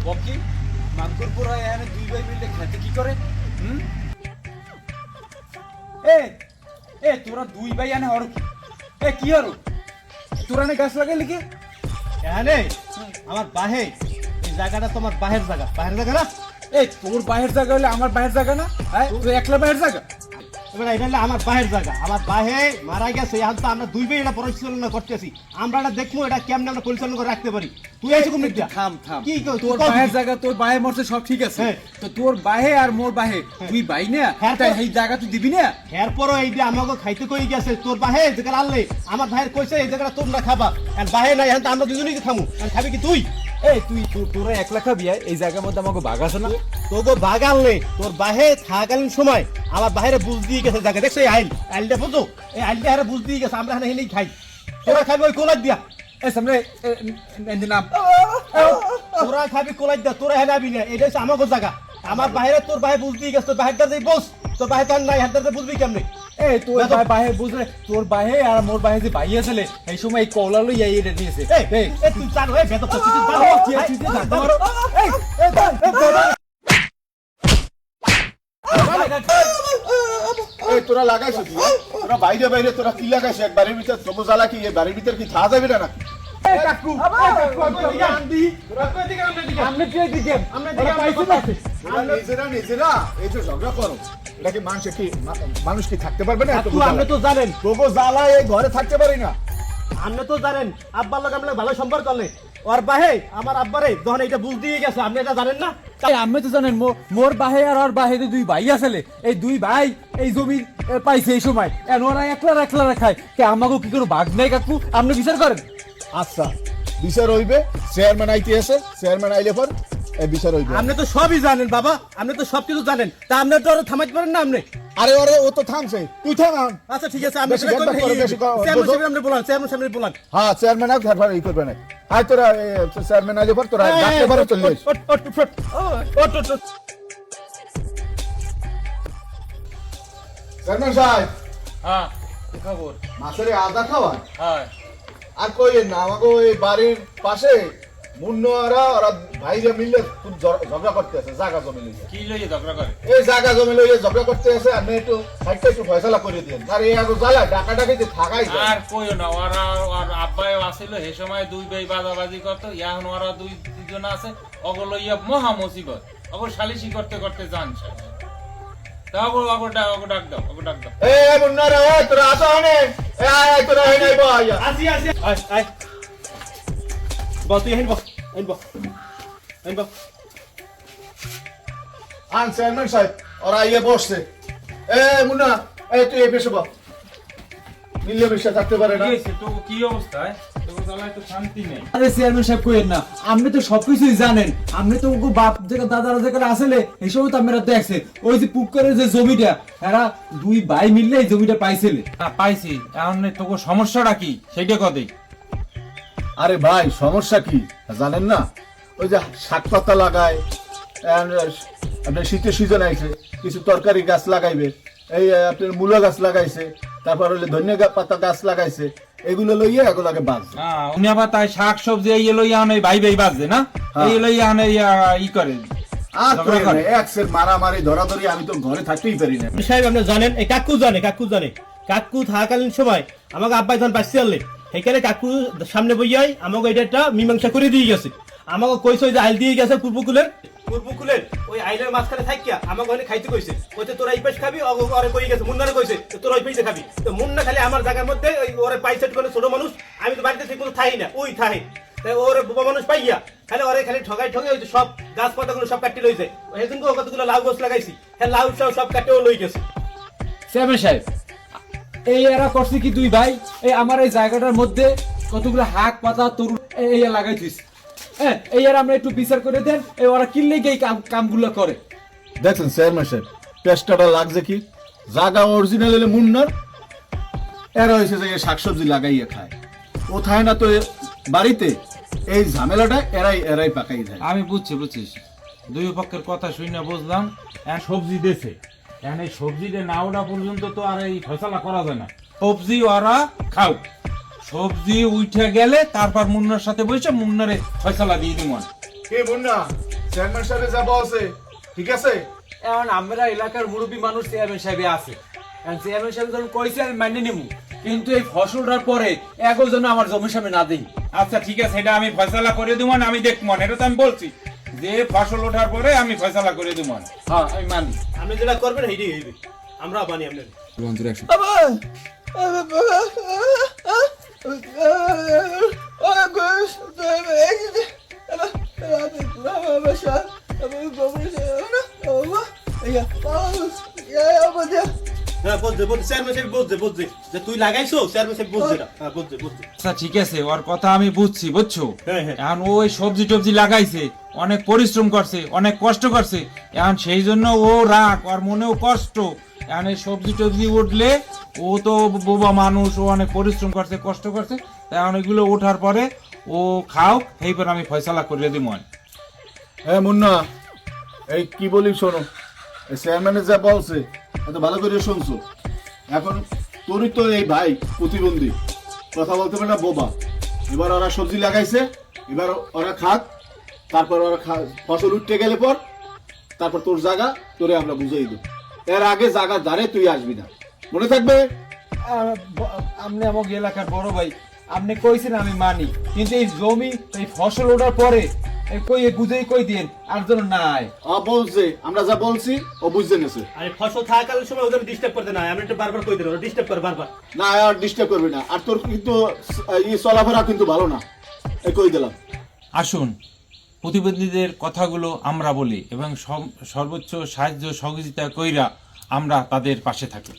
বকি মানকুরপুরা এখানে দুই ভাই মিলে খেতে কি করে? এ এ তোরা দুই ভাই এনে হর এ কি হর তোরা এনে গাছ লাগাইলি কি এখানে আমার বাহে এই জায়গাটা তোমার বাহের জায়গা না? এই তোর বাহের জায়গা হলে আমার বাহের জায়গা না? হ্যাঁ তুই একলা বাহের জায়গা? এবার এটা হলো আমার বাহের জায়গা। আমার বাহে মারা গেছে, এখন তো আমরা দুই ভাই এটা পরিচালনা করতেছি। আমরা এটা দেখবো এটা কেমন আমরা পরিচালনা করে রাখতে পারি। তুই এসে কোন দিকটা থাম কি তোর বাহের জায়গা, তোর বাহে মরছে সব ঠিক আছে, তো তোর বাহে আর মোর বাহে তুই ভাই না, তাই এই জায়গা তুই দিবি না? এরপরও এই যে আমাকে খাইতে কই গেছে তোর বাহে যেটা আনলে আমার ভাইয়ের কইছে এই জায়গাটা তোমরা খাবা, আর বাহে নাই এখন তো আমরা দুজনেই খামু, আর খাবি কি তুই? এই তুই তোরা একলা খাবি? এই জায়গার মধ্যে আমাকে বাঘ আছে না? তোকে বাঘ আনলে তোর বাহে থাকালীন সময় আমার বাহিরে বুঝ দিয়ে গেছে জায়গা, দেখছো এই আইলটা বুঝো, এই আইলটা হারে বুঝ দিয়ে গেছে, আমরা এখানে হেলেই খাই, তোরা খাবি ওই কোলাই দিয়া। এই সামনে নাম তোরা খাবি কোলাই দিয়া, তোরা হেলে আবি না, এটা হচ্ছে আমাকে জায়গা। আমার বাহিরে তোর বাহে বুঝ দিয়ে গেছে, তোর বাহিরটা যে বস, তোর বাহে তার নাই, হাতটা বুঝবি কেমনে? এই তোর বাহে বুঝলে তোর বাহে আর মোর বাহে যে ভাই আছে এই সময় এই কলা লই এটা দিয়েছে। এই তুই জানো এই বেদব তুই জানো কি আছে তুই জানতে পারো? এই তোরা লাগাইছ কি? তোরা বাইরে বাইরে তোরা কি লাগাইছ? এক বাড়ির ভিতর তবু জ্বালা কি? এই বাড়ির ভিতর কি থাকা যাবে না নাকি? এই কাকু নিজেরা এই যে ঝগড়া করো, এটা কি মানুষ কি থাকতে পারবে না? আপনি তো জানেন তবু জ্বালা এই ঘরে থাকতে পারি না। আপনি তো জানেন আব্বার লোক আমরা ভালো সম্পর্ক করলে ওর বাহে আমার আব্বারে যখন এটা বুঝ দিয়ে গেছে, আপনি এটা জানেন না? আমি তো জানেন মোর বাহে আর ওর বাহে দুই ভাই আছে, এই দুই ভাই এই জমি পাইছে এই সময়, ওরা একলা রাখায় কে আমাকে কি করে ভাগ নাই? কাকু আপনি বিচার করেন। আচ্ছা বিচার হইবে, চেয়ারম্যান আইতে আছে, চেয়ারম্যান আইলে পর এই বিচার হইবে। আপনি তো সবই জানেন বাবা, আপনি তো সবকিছু জানেন, তা আপনি তো আর থামাইতে পারেন না? আপনি আরে ওরে ও তো থামছে, তুই থাম। আচ্ছা ঠিক আছে, আপনি বেশি গেট ব্যাক করো, বেশি করো। চেয়ারম্যান সাহেব বলান। হ্যাঁ চেয়ারম্যান আগ তারপর ই করবে না। আয় তোরা চেয়ারম্যান আইলে পর তোরা ডাকতে পারো, চলে আইস। চেয়ারম্যান সাহেব, হ্যাঁ কি খবর? মাছের আদা খাওয়া হ্যাঁ আর কই না, আমাকে এই বাড়ির পাশে মুন্নরা ওরা ভাইরা মিলে খুব ঝগড়া করতে আছে জায়গা জমি লইয়া। কি লইয়ে ঝগড়া করে? এই জায়গা জমি লইয়া ঝগড়া করতে আছে, আপনি একটু সাইডটা একটু ফয়সালা করে দিন। আর এই আগে জ্বালা ডাকাটাকে যে থাকাই যায়। আর কইও না, ওরা আর আব্বাই আসিল সে সময় দুই ভাই বাজাবাজি করতো, এখন ওরা দুইজন আছে, ওগুলো ইয়া মহা মুসিবত, ওগুলো সালিশি করতে করতে জানছে। ডাক দাও। এই মুন্নারা তোরা আসো হনে, এই তোরা এই নাই বল আয়া। আসি আয় বল, তুই হেন বল আন চেয়ারম্যান সাহেব ওরা ইয়ে বসছে। এই মুন্না এই তুই এই বেশি বল, মিলে মিশে থাকতে পারে না। কি অবস্থা? তো শান্তি নেই। আরে চেয়ারম্যান সাহেব কইেন না, আপনি তো সবকিছুই জানেন, আপনি তো বাপ যেটা দাদারা যেখানে আসলে এই সময় তো আপনারা দেখছেন ওই যে পুকুরের যে জমিটা এরা দুই ভাই মিললে এই জমিটা পাইছিলে। পাইছি, এখন তোকে সমস্যাটা কি সেইটা কদে? আরে ভাই সমস্যা কি জানেন না? ওই যে শাক পাতা লাগায়, আপনার শীতের সিজন আইছে, কিছু তরকারি গাছ লাগাইবে, এই আপনার মূলা গাছ লাগাইছে, তারপর হলে ধনিয়া পাতা গাছ লাগাইছে, এগুলো লইয়া এগুলোকে বাঁচছে। উনি আবার তাই শাক সবজি এই লইয়া আনে ভাই বাজে না, এই লইয়া আনে ই করে। আর এক্সের মারামারি ধরাধরি আমি তো ঘরে থাকতেই পারি না। সাহেব আপনি জানেন এই কাকু জানে কাকু থাকালীন সময় আমাকে আব্বাই যখন পাইছে আনলে সেখানে কাকু সামনে বইয়াই আমাকে এটা একটা মীমাংসা করে দিয়ে গেছে। আমাকে কইছে ওই যে আইল দিয়ে গেছে পূর্বকুলের ওই আইলের মাঝখানে থাকিয়া আমাকে ওখানে খাইতে কইছে, তোরা এই পাশ খাবি, ওরে কই গেছে মুন্নারে কইছে তোরা ওই পাশে খাবি। তো মুন্না খালি আমার জায়গার মধ্যে ওই ওরে পাইছেট করে ছোট মানুষ, আমি তো বাড়িতে ঠিক মতো থাই না, ওই থাই তাই ওরে বোবা মানুষ পাইয়া খালি ওরে খালি ঠগাই ওই সব গাছপাতাগুলো সব কাটি লইছে। সেদিন কতগুলো লাউ গাছ লাগাইছি, হ্যাঁ লাউ সব কাটেও লই গেছে। চেয়ারম্যান সাহেব এই এরা করছে কি দুই ভাই এই আমার এই জায়গাটার মধ্যে কতগুলো হাক পাতা তরুণ এই লাগাইছিস, হ্যাঁ এই আর আমরা একটু বিচার করে দেন, এই ওরা কিনলে গিয়ে কামগুলো করে। দেখছেন চেয়ারম্যান সাহেব টেস্টটা লাগছে কি? জায়গা অরিজিনাল হলে মুন্নার, এরা হয়েছে যে শাকসবজি লাগাইয়া খায়, ও থায় না তো বাড়িতে, এই ঝামেলাটা এরাই পাকাই যায়। আমি বুঝছিস, দুই পক্ষের কথা শুনে বুঝলাম। সবজি দেশে এখন এই সবজিটা না ওঠা পর্যন্ত তো আর এই ফয়সালা করা যায় না। সবজি ওরা খাও, সবজি উঠে গেলে তারপর মুন্নার সাথে বসে মুন্নারে ফয়সালা দিয়ে দিব। কে মুন্না চেয়ারম্যান সাহেব যা বলছে ঠিক আছে। এখন আমরা এলাকার মুরব্বী মানুষ চেয়ারম্যান সাহেব আছে, এখন চেয়ারম্যান সাহেব যখন কইছে আমি মানিয়ে নেবো, কিন্তু এই ফসলটার পরে একও যেন আমার জমির সামনে না দেই। আচ্ছা ঠিক আছে, এটা আমি ফয়সালা করে দেবো, আমি দেখবো, এটা তো আমি বলছি যে ফসল ওঠার পরে আমি ফয়সালা করে দেবো। হ্যাঁ আমি মানি। আপনি যেটা করবেন সেইটাই হইবে, আমরা মানি আপনার। হ্যাঁ বলছে চেয়ারম্যান সাহেব বলছে যে তুই লাগাইছো, চেয়ারম্যান সাহেব বলছে না। হ্যাঁ বলছে আচ্ছা ঠিক আছে, ওর কথা আমি বুঝছি, বুঝছো? হ্যাঁ, হ্যাঁ। এখন ওই সবজি টবজি লাগাইছে, অনেক পরিশ্রম করছে, অনেক কষ্ট করছে, এখন সেই জন্য ও রাগ, ওর মনেও কষ্ট। এখন এই সবজি টবজি উঠলে ও তো বোবা মানুষ, ও অনেক পরিশ্রম করছে, কষ্ট করছে, এখন এগুলো ওঠার পরে ও খাও, এইবার আমি ফয়সালা করে দিব। হ্যাঁ মুন্না, এই কি বলি শোনো, এই চেয়ারম্যানে যা বলছে এত ভালো করে শুনছো। এখন তোরই তো এই ভাই প্রতিবন্ধী, কথা বলতে পারে না, বোবা। এবার ওরা সবজি লাগাইছে, এবার ওরা খাক, তারপর ওরা ফসল উঠতে গেলে পর তারপর তোর জায়গা তোরে আমরা বুঝাই দেব। এর আগে জায়গা ধারে তুই আসবি না, মনে থাকবে। আপনি আমাকে এলাকার বড় ভাই, আপনি কইছেন আমি মানি, কিন্তু এই জমি এই ফসল ওঠার পরে কই বুঝেই কই দিন আর যেন নাই। ও বলছে, আমরা যা বলছি ও বুঝতে নেছে। আরে ফসল থাকাকালীন সময় ওদের ডিস্টার্ব করতে না, আমি একটু বারবার কই দিলাম ডিস্টার্ব করে বারবার। না আর ডিস্টার্ব করবি না, আর তোর কিন্তু এই চলাফেরা কিন্তু ভালো না, এই কই দিলাম। আসুন, প্রতিবন্ধীদের কথাগুলো আমরা বলি এবং সর্বোচ্চ সাহায্য সহযোগিতা কইরা আমরা তাদের পাশে থাকি।